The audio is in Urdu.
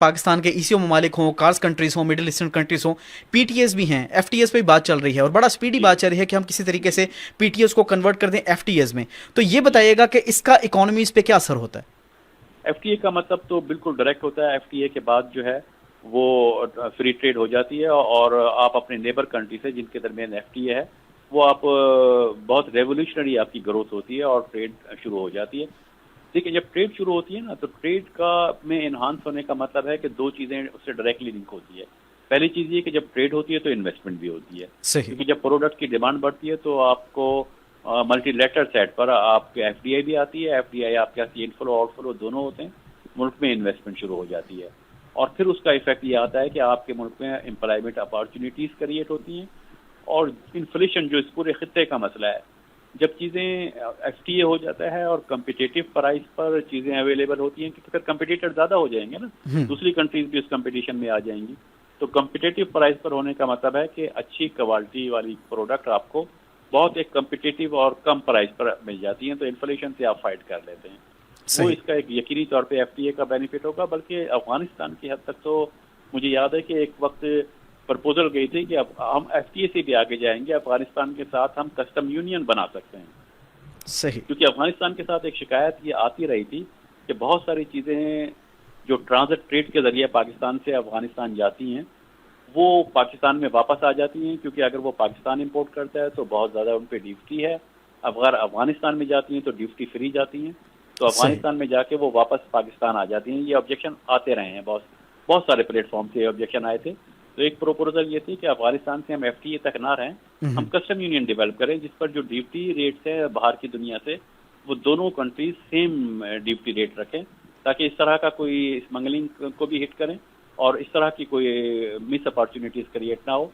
پاکستان کے ایسیو ممالک ہوں، کارس کنٹریز ہوں، مڈل ایسٹرن کنٹریز ہوں، پی ٹی ایس بھی ہیں، ایف ٹی ایس پہ بات چل رہی ہے اور بڑا سپیڈی جی بات چل رہی ہے کہ ہم کسی طریقے سے پی ٹی ایس کو کنورٹ کر دیں ایف ٹی ایس میں. تو یہ جی بتائیے گا کہ اس کا اکانومیز پہ کیا اثر ہوتا ہے؟ ایف ٹی اے کا مطلب تو بالکل ڈائریکٹ ہوتا ہے. ایف ٹی اے کے بعد جو ہے وہ فری ٹریڈ ہو جاتی ہے، اور آپ اپنے نیبر کنٹری سے جن کے درمیان ایف ٹی اے ہے وہ آپ بہت ریولیوشنری آپ کی گروتھ ہوتی ہے اور ٹریڈ شروع ہو جاتی ہے. دیکھیں جب ٹریڈ شروع ہوتی ہے نا تو ٹریڈ کا میں انہانس ہونے کا مطلب ہے کہ دو چیزیں اس سے ڈائریکٹلی لنک ہوتی ہے. پہلی چیز یہ کہ جب ٹریڈ ہوتی ہے تو انویسٹمنٹ بھی ہوتی ہے، صحیح. کیونکہ جب پروڈکٹ کی ڈیمانڈ بڑھتی ہے تو آپ کو ملٹی لیٹر سیٹ پر آپ کے ایف ڈی آئی بھی آتی ہے. ایف ڈی آئی آپ کے پاس ان فلو آؤٹ فلو دونوں ہوتے ہیں، ملک میں انویسٹمنٹ شروع ہو جاتی ہے. اور پھر اس کا ایفیکٹ یہ آتا ہے کہ آپ کے ملک میں امپلائمنٹ اپارچونیٹیز کریٹ ہوتی ہیں. اور انفلیشن جو اس پورے خطے کا مسئلہ ہے، جب چیزیں ایف ٹی اے ہو جاتا ہے اور کمپٹیٹیو پرائز پر چیزیں اویلیبل ہوتی ہیں، کیونکہ پھر کمپٹیٹر زیادہ ہو جائیں گے نا، دوسری کنٹریز بھی اس کمپٹیشن میں آ جائیں گی. تو کمپٹیٹیو پرائز پر ہونے کا مطلب ہے کہ اچھی کوالٹی والی پروڈکٹ آپ کو بہت ایک کمپٹیٹیو اور کم پرائز پر مل جاتی ہیں، تو انفلیشن سے آپ فائٹ کر لیتے ہیں. وہ صحیح. اس کا ایک یقینی طور پہ ایف ٹی اے کا بینیفٹ ہوگا. بلکہ افغانستان کی حد تک تو مجھے یاد ہے کہ ایک وقت پرپوزل گئی تھی کہ اب ہم ایف ٹی اے سے بھی آگے جائیں گے، افغانستان کے ساتھ ہم کسٹم یونین بنا سکتے ہیں. صحیح. کیونکہ افغانستان کے ساتھ ایک شکایت یہ آتی رہی تھی کہ بہت ساری چیزیں جو ٹرانزٹ ٹریڈ کے ذریعے پاکستان سے افغانستان جاتی ہیں وہ پاکستان میں واپس آ جاتی ہیں، کیونکہ اگر وہ پاکستان امپورٹ کرتا ہے تو بہت زیادہ ان پہ ڈیوٹی ہے. اگر افغانستان میں جاتی ہیں تو ڈیوٹی فری جاتی ہیں، تو صحیح. افغانستان میں جا کے وہ واپس پاکستان آ جاتی ہیں. یہ آبجیکشن آتے رہے ہیں، بہت بہت سارے پلیٹ فارم سے آبجیکشن آئے تھے. تو ایک پروپوزل یہ تھی کہ افغانستان سے ہم ایف ٹی اے تک نہ رہیں، ہم کسٹم یونین ڈیولپ کریں جس پر جو ڈیوٹی ریٹس ہے باہر کی دنیا سے وہ دونوں کنٹریز سیم ڈیوٹی ریٹ رکھیں، تاکہ اس طرح کا کوئی اسمگلنگ کو بھی ہٹ کریں اور اس طرح کی کوئی مس اپارچونیٹیز کریٹ نہ ہو.